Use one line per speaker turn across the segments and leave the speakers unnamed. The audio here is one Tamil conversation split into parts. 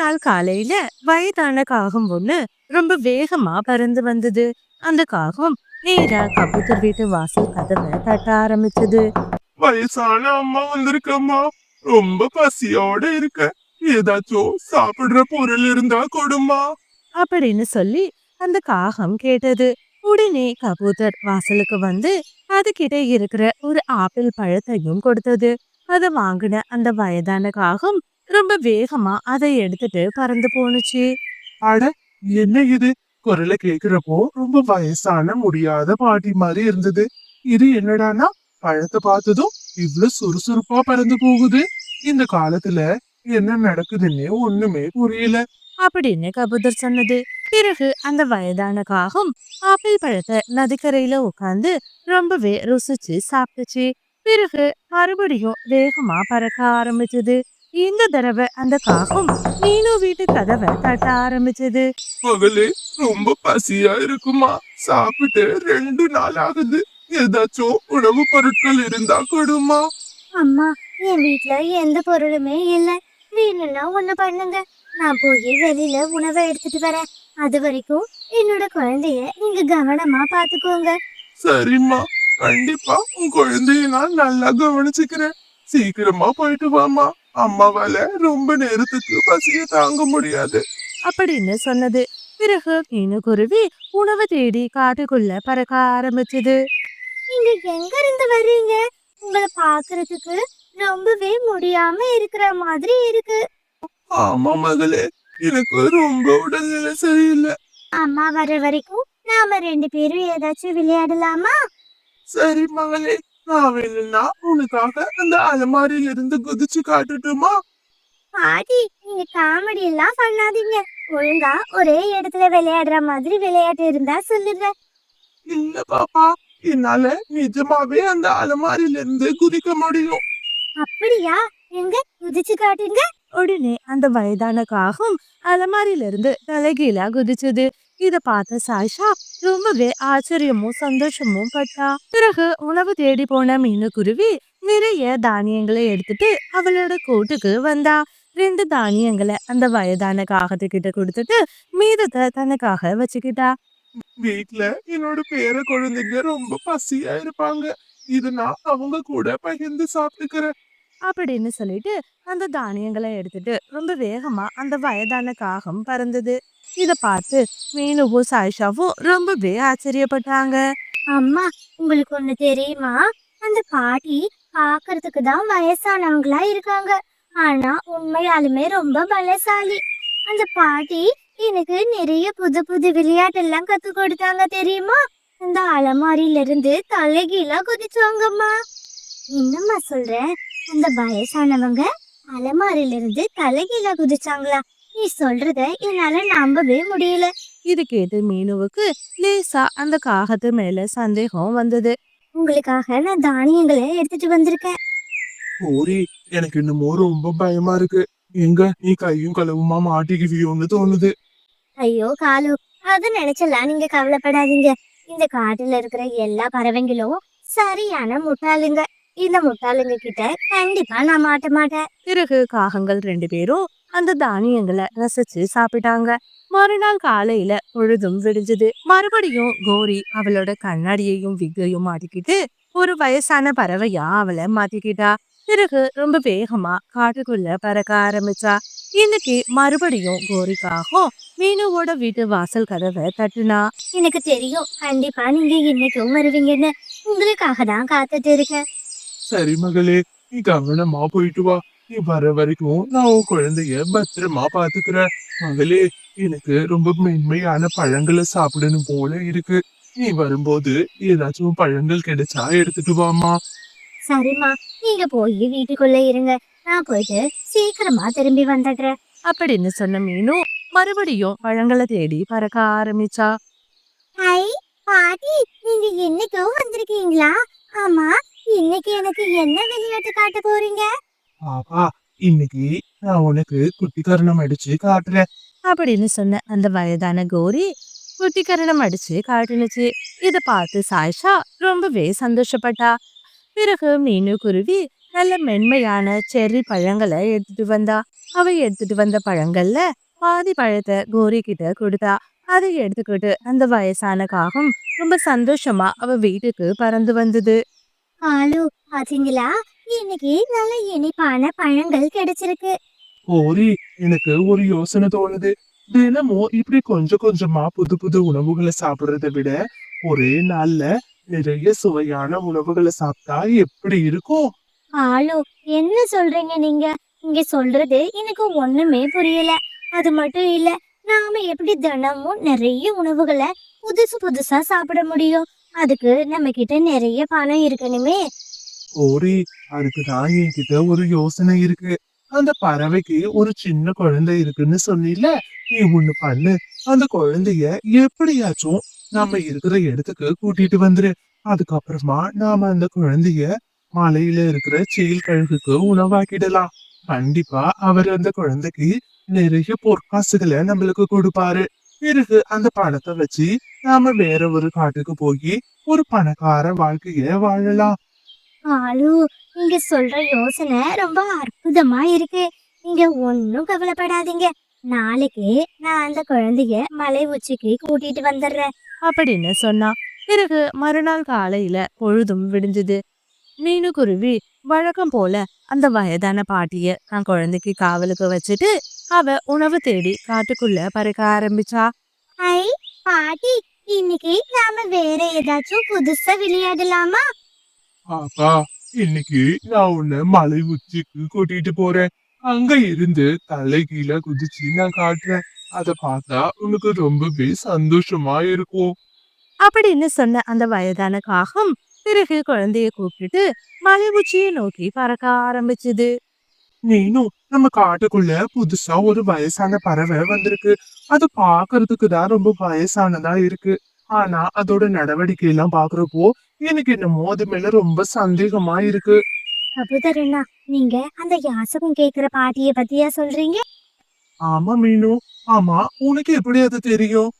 நாள் காலையில வயதான காகம் ஒண்ணு ரொம்ப வேகமா பறந்து வந்தது. அந்த காகம் நேரா கபூத்தர் வீட்டு வாசல் கதவை தட்ட ஆரம்பிச்சது.
வயசான அம்மா வந்திருக்கம்மா. ரொம்ப பசியோட இருக்க. ஏதாச்சும் சாப்பிடுற பொருள் இருந்தா கொடுமா.
அப்படின்னு சொல்லி அந்த காகம் கேட்டது. உடனே கபூத்தர் வாசலுக்கு வந்து அதுகிட்ட இருக்கிற ஒரு ஆப்பிள் பழத்தையும் கொடுத்தது. அதை வாங்கின அந்த வயதான காகம் ரொம்ப வேகமா அதை எடுத்துட்டு பறந்து போனுச்சு.
அட, என்ன இது? குரலை கேக்குறப்போ ரொம்ப வயசான முடியாத பாட்டி மாதிரி இருந்தது. இது என்னடான்னா பழத்தை பார்த்ததும் இவ்ளோ சுறுசுறுப்பா பறந்து போகுது. இந்த காலத்துல என்ன நடக்குதுன்னே ஒண்ணுமே புரியல.
அப்படின்னு கபூத்தர் சொன்னது. பிறகு அந்த வயதான காகம் ஆப்பிள் பழத்தை நதிக்கரையில உட்காந்து ரொம்பவே ருசிச்சு சாப்பிட்டுச்சு. பிறகு மறுபடியும் வேகமா பறக்க ஆரம்பிச்சது. இந்த தடவை அந்த காகம் மீனு வீட்டு கதவை தட்ட ஆரம்பிச்சது.
மகளே, ரொம்ப பசியா இருக்குமா? சாப்பிட்டு 2 நாள் ஆகுது. ஏதாச்சும் உணவு பொருட்கள் இருந்தா கொடுமா.
அம்மா, என் வீட்ல எந்த பொருளுமே இல்ல. வேணும்னா ஒண்ணு பண்ணுங்க. நான் போய் வெளியில உணவை எடுத்துட்டு வரேன். அது வரைக்கும் என்னோட குழந்தைய நீங்க கவனமா பாத்துக்கோங்க.
சரிம்மா, கண்டிப்பா உன் குழந்தைய நான் நல்லா கவனிச்சுக்கிறேன். சீக்கிரமா போயிட்டு வாமா. அம்மாவால ரொம்ப நேரத்துக்கு பசிய தாங்க முடியாது.
அப்படின்னு சொன்னது. பிறகு மீனுக்குருவி உணவு தேடி காட்டுக்குள்ள பறக்க ஆரம்பிச்சது.
நீங்க எங்க இருந்து வர்றீங்க? உங்களை பாக்குறதுக்கு ரொம்பவே முடியாம இருக்கிற மாதிரி இருக்கு.
ஆமா மகளே, எனக்கு ரொம்ப உடல்நிலை சரியில்லை.
அம்மா வர வரைக்கும் நாம 2 பேரும் ஏதாச்சும் விளையாடலாமா?
சரி மகளே, நான் வேணும்னா உனக்காக அந்த அலமாரியில இருந்து குதிச்சு காட்டட்டுமா?
பாட்டி, நீங்க காமெடி எல்லாம் பண்ணாதீங்க. ஒழுங்கா ஒரே இடத்துல விளையாடுற மாதிரி விளையாட்டு இருந்தா சொல்லுங்க.
இல்ல பாப்பா, என்னால நிஜமாவே அந்த அலமாரியில இருந்து குதிக்க முடியும்.
அப்படியா? எங்க குதிச்சு காட்டுங்க.
உடனே அந்த வயதான காகம் அலமாரியில இருந்து தலைகீழா குதிச்சது. இத பார்த்த சாய்ஷா ரொம்பவே ஆச்சரியமும் சந்தோஷமும் பட்டா. பிறகு உணவு தேடி போன மீனுக்குருவி நிறைய தானியங்களை எடுத்துட்டு அவளோட கூட்டுக்கு வந்தா. 2 தானியங்களை அந்த வயதான காகத்துக்கிட்ட கொடுத்துட்டு மீதத்தை தனக்காக வச்சுக்கிட்டா.
வீட்ல என்னோட பேர குழந்தைங்க ரொம்ப பசியா இருப்பாங்க. இது நான் அவங்க கூட பகிர்ந்து சாப்பிட்டுக்கிறேன்.
அப்படின்னு சொல்லிட்டு அந்த தானியங்களை எடுத்துட்டு ரொம்ப வேகமா அந்த வயதான காகம் பறந்தது. இத பார்த்து மீனுவும் சாயிஷாவும் ரொம்பவே ஆச்சரியப்பட்டாங்க.
அம்மா, உங்களுக்கு ஒண்ணு தெரியுமா? அந்த பாட்டி பாக்குறதுக்கு தான் வயசானவங்களா இருக்காங்க. ஆனா உண்மையாலுமே ரொம்ப பலசாலி. அந்த பாட்டி எனக்கு நிறைய புது புது விளையாட்டு எல்லாம் கத்து கொடுத்தாங்க தெரியுமா? இந்த அலமாரியில இருந்து தலைகீழா குதிச்சாங்கம்மா. என்னம்மா சொல்ற? அந்த வயசானவங்க அலமாரியில இருந்து தலைகீழா குதிச்சாங்களா? நீ சொல்றத என்னால நம்பவே முடியல.
இது கேட்டு மீனுவுக்கு லேசா அந்த காகத்து மேல சந்தேகம் வந்தது.
உங்களுக்காக நான் தானியங்களை எடுத்துட்டு வந்திருக்கேன்.
ஓரி, எனக்கு என்னமோ ரொம்ப பயமா இருக்கு. எங்க நீ கையும் களவுமா மாட்டிக்குவியோன்னு தோணுது.
ஐயோ காலு, அத நினைச்சலாம் நீங்க கவலைப்படாதீங்க. இந்த காட்டுல இருக்கிற எல்லா பறவைங்களும் சரியான முட்டாளுங்க. இந்த முட்டாளுங்க கிட்ட கண்டிப்பா நான் மாட்ட மாட்டேன்.
பிறகு காகங்கள் 2 பேரும் அந்த தானியங்களை ரசிச்சு சாப்பிட்டாங்க. மறுநாள் காலையில பொழுதும் விடிஞ்சது. மறுபடியும் கோரி அவளோட கண்ணாடியையும் விக்கையும் மாட்டிக்கிட்டு ஒரு வயசான பறவையா அவளை மாத்திக்கிட்டா. பிறகு ரொம்ப வேகமா காட்டுக்குள்ள பறக்க ஆரம்பிச்சா. இன்னைக்கு மறுபடியும் கோரிக்காகவும் மீனுவோட வீட்டு வாசல் கதவை தட்டுனா.
எனக்கு தெரியும், கண்டிப்பா நீங்க இன்னைக்கும் வருவீங்கன்னு. உங்களுக்காக தான் காத்துட்டு இருக்கேன்.
சரி மகளே, நீ கவனமா போயிட்டு வா. நீ வர வரைக்கும் நான் உன் குழந்தைய பத்திரமா பாத்துக்கிறேன். மகளே, எனக்கு ரொம்ப மென்மையான பழங்களை சாப்பிடணும் போல இருக்கு. நீ வரும்போது ஏதாச்சும் பழங்கள் கிடைச்சா எடுத்துட்டு வாமா.
சரிம்மா, நீங்க போய் வீட்டுக்குள்ள இருங்க. நான் போயிட்டு சீக்கிரமா திரும்பி வந்துடுறேன்.
அப்படின்னு சொன்ன மீனு மறுபடியும் பழங்களை தேடி பறக்க ஆரம்பிச்சா.
ஹை பாட்டி, நீங்க இன்னைக்கும் வந்திருக்கீங்களா? ஆமா, இன்னைக்கு எனக்கு என்ன விளையாட்டு காட்ட போறீங்க?
பாப்பா, இன்னைக்கு நான் உனக்கு குட்டிக்கரணம் அடிச்சு காட்டுறேன்.
அப்படின்னு சொன்ன அந்த வயதான கோரி குட்டிக்கரணம் அடிச்சு காட்டுனுச்சு. இத பார்த்து சாய்ஷா ரொம்பவே சந்தோஷப்பட்டா. பிறகு மீனு குருவி நல்ல மென்மையான செர்ரி பழங்களை எடுத்துட்டு வந்தா. அவ எடுத்துட்டு வந்த பழங்கள்ல பாதி பழத்தை கோரி கிட்ட கொடுத்தா. அதை எடுத்துக்கிட்டு அந்த வயசான காகம் ரொம்ப சந்தோஷமா அவ வீட்டுக்கு பறந்து வந்தது.
ஆளு பாத்தீங்களா, இன்னைக்கு நல்ல இனிப்பான பழங்கள் கிடைச்சிருக்கு.
கோரி, எனக்கு ஒரு யோசனை தோணுது. தினமும் இப்படி கொஞ்சம் கொஞ்சமா புது புது உணவுகளை சாப்பிடுறதை விட ஒரே நாள்ல நிறைய சுவையான உணவுகளை சாப்பிட்டா எப்படி இருக்கும்?
ஆளு, என்ன சொல்றீங்க நீங்க? இங்க சொல்றது எனக்கு ஒண்ணுமே புரியல. அது மட்டும் இல்ல, நாம எப்படி தினமும் நிறைய உணவுகளை புதுசு புதுசா சாப்பிட முடியும்? அதுக்கு நம்ம கிட்ட நிறைய பணம் இருக்கணுமே.
கோரி, அதுக்கு தான் என்கிட்ட ஒரு யோசனை இருக்கு. அந்த பறவைக்கு ஒரு சின்ன குழந்தை இருக்குன்னு சொன்னில, நீ ஒண்ணு பண்ணு. அந்த குழந்தைய எப்படியாச்சும் நம்ம இருக்கிற இடத்துக்கு கூட்டிட்டு வந்துரு. அதுக்கப்புறமா நாம அந்த குழந்தைய மலையில இருக்கிற சேல் கழுகுக்கு உணவாக்கிடலாம். கண்டிப்பா அவர் அந்த குழந்தைக்கு நிறைய பொற்காசுகளை நம்மளுக்கு கொடுப்பாரு. பிறகு அந்த பணத்தை வச்சு நாம வேற ஒரு காட்டுக்கு போய் ஒரு பணக்கார வாழ்க்கைய வாழலாம்.
ஆளு, நீங்க சொல்ற யோசனை ரொம்ப அற்புதமா இருக்கு. நீங்க ஒன்னும் கவலைப்படாதீங்க. நாளைக்கு நான் அந்த குழந்தைய மலை உச்சிக்கு கூட்டிட்டு வந்துடுறேன்.
அப்படின்னு சொன்னா. பிறகு மறுநாள் காலையில பொழுதும் விடிஞ்சது. மீனுக்குருவி வழக்கம் போல அந்த வயதான பாட்டிய தன் குழந்தைக்கு காவலுக்கு வச்சுட்டு அவ உணவு தேடி காட்டுக்குள்ள பறக்க ஆரம்பிச்சா.
ஐ பாட்டி, இன்னைக்கு நாம வேற ஏதாச்சும் புதுசா விளையாடலாமா?
ஆக்கா, இன்னைக்கு நான் உன்னை மலை உச்சிக்கு கூட்டிட்டு போறேன். அங்க இருந்து தலை கீழே குதிச்சு நான் காட்டுறேன். அத பார்த்தா உனக்கு ரொம்பவே சந்தோஷமா இருக்கும்.
அப்படின்னு சொன்ன அந்த வயதான காகம் பிறகு குழந்தைய கூப்பிட்டுட்டு மலை உச்சியை நோக்கி பறக்க ஆரம்பிச்சுது.
நீனும் நம்ம காட்டுக்குள்ள புதுசா ஒரு வயசான பறவை வந்திருக்கு. அது பாக்குறதுக்கு தான் ரொம்ப வயசானதா இருக்கு. ஆனா அதோட நடவடிக்கை எல்லாம் பாக்குறப்போ எனக்கு என்னமோ அது மேல ரொம்ப சந்தேகமா இருக்கு.
கபுதரண்ணா, நீங்க அந்த யாசகம் கேக்குற பாட்டிய பத்தியா சொல்றீங்க?
ஆமா மீனு. ஆமா, உனக்கு எப்படி அது தெரியும்?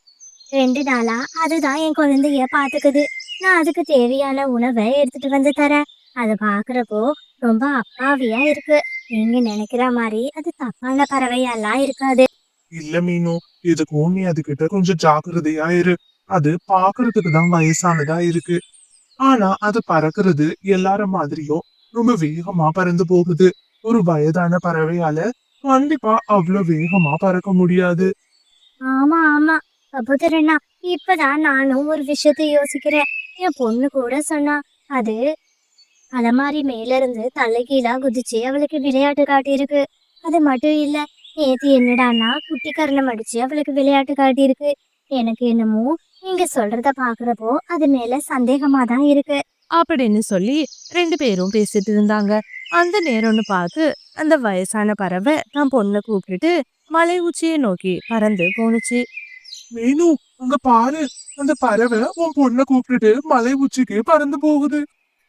2 நாளா அதுதான் என் குழந்தைய பாத்துக்குது. நான் அதுக்கு தேவையான உணவை எடுத்துட்டு வந்து தரேன். அதை பாக்குறப்போ ரொம்ப அப்பாவியா இருக்கு. நீங்க நினைக்கிற மாதிரி அது தப்பான பறவையெல்லாம் இருக்காது.
இல்ல மீனு, இதுக்கும் நீ அதுகிட்ட கொஞ்சம் ஜாக்கிரதையா இரு. அது பாக்குறதுக்கு தான் வயசானதா இருக்கு. ஆனா அது பறக்கிறது எல்லார மாதிரியும் ரொம்ப வேகமா பறந்து போகுது. ஒரு வயதான பறவையால கண்டிப்பா அவ்வளவு வேகமா பறக்க முடியாது.
ஆமா ஆமா கபுதரண்ணா, இப்பதான் நானும் ஒரு விஷயத்தை யோசிக்கிறேன். என் பொண்ணு கூட சொன்னா, அது அலமாரி மேல இருந்து தலைகீழா குதிச்சு அவளுக்கு விளையாட்டு காட்டியிருக்கு. அது மட்டும் இல்ல, நேத்து என்னடான்னா குட்டி கரணம் அடிச்சு அவளுக்கு விளையாட்டு காட்டியிருக்கு. எனக்கு என்னமோ நீங்க சொல்றத பாக்குறப்போ அது மேல சந்தேகமா தான் இருக்கு.
அப்படின்னு சொல்லி 2 பேரும் பேசிட்டு இருந்தாங்க. அந்த நேரம்னு பார்த்து அந்த வயசான பறவை தன் பொண்ணை கூப்பிட்டுட்டு மலை உச்சியை நோக்கி பறந்து போனுச்சு.
மீனு, அங்க பாரு. அந்த பறவை உன் பொண்ணை கூப்பிட்டுட்டு மலை உச்சிக்கு பறந்து போகுது.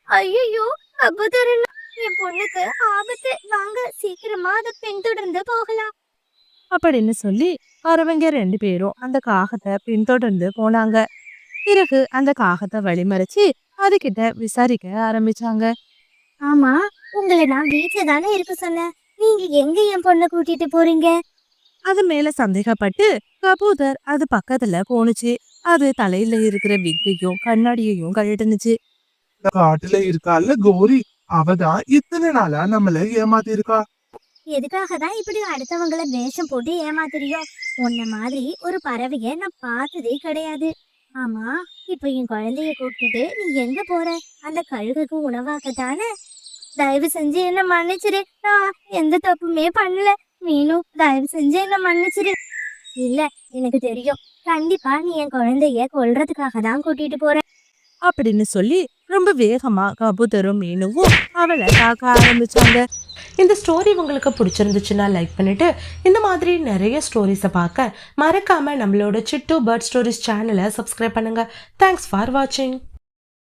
ஐயோ கபுதரண்ணா, என் பொண்ணுக்கு ஆபத்து. வாங்க சீக்கிரமா அதை பின்தொடர்ந்து போகலாம்.
அப்படின்னு சொல்லி பறவைங்க 2 பேரும் அந்த காகத்தை பின்தொடர்ந்து போனாங்க. பிறகு அந்த காகத்தை வழிமறிச்சு அதுகிட்ட விசாரிக்க ஆரம்பிச்சாங்க.
ஆமா, உங்களை நான் வீட்டுல தானே இருக்க சொன்னேன். நீங்க எங்க என் பொண்ணை கூட்டிட்டு போறீங்க?
அது மேல சந்தேகப்பட்டு கபூதர் அது பக்கத்துல போனுச்சு. அது தலையில இருக்கிற விக்கையும் கண்ணாடியையும் கழட்டுனுச்சு.
இந்த காட்டுல இருக்கால கோரி, அவதான் இத்தனை நாளா நம்மள ஏமாத்தி இருக்கா.
எதுக்காக தான் இப்படி அடுத்தவங்கள வேஷம் போட்டு ஏமாத்துறியோ? உன்ன மாதிரி ஒரு பறவைய நான் பார்த்ததே கிடையாது. ஆமா, இப்ப என் குழந்தைய கூப்பிட்டுட்டு நீ எங்க போற? அந்த கழுகுக்கு உணவாக்கத்தானே? தயவு செஞ்சு என்ன மன்னிச்சிரு. நான் எந்த தப்புமே பண்ணல. நீனும் தயவு செஞ்சு என்ன மன்னிச்சிரு. இல்ல, எனக்கு தெரியும். கண்டிப்பா நீ என் குழந்தைய கொல்றதுக்காக தான் கூட்டிட்டு போற.
அப்படின்னு சொல்லி ரொம்ப வேகமா கபூதரும் மீனுவும் அவளை தாக்க ஆரம்பிச்சாங்க.
இந்த ஸ்டோரி உங்களுக்கு பிடிச்சிருந்துச்சுன்னா லைக் பண்ணிட்டு இந்த மாதிரி நிறைய ஸ்டோரிஸை பார்க்க மறக்காம நம்மளோட சிட்டு பேர்ட் ஸ்டோரிஸ் சேனலை சப்ஸ்கிரைப் பண்ணுங்க. தேங்க்ஸ் ஃபார் வாட்சிங்.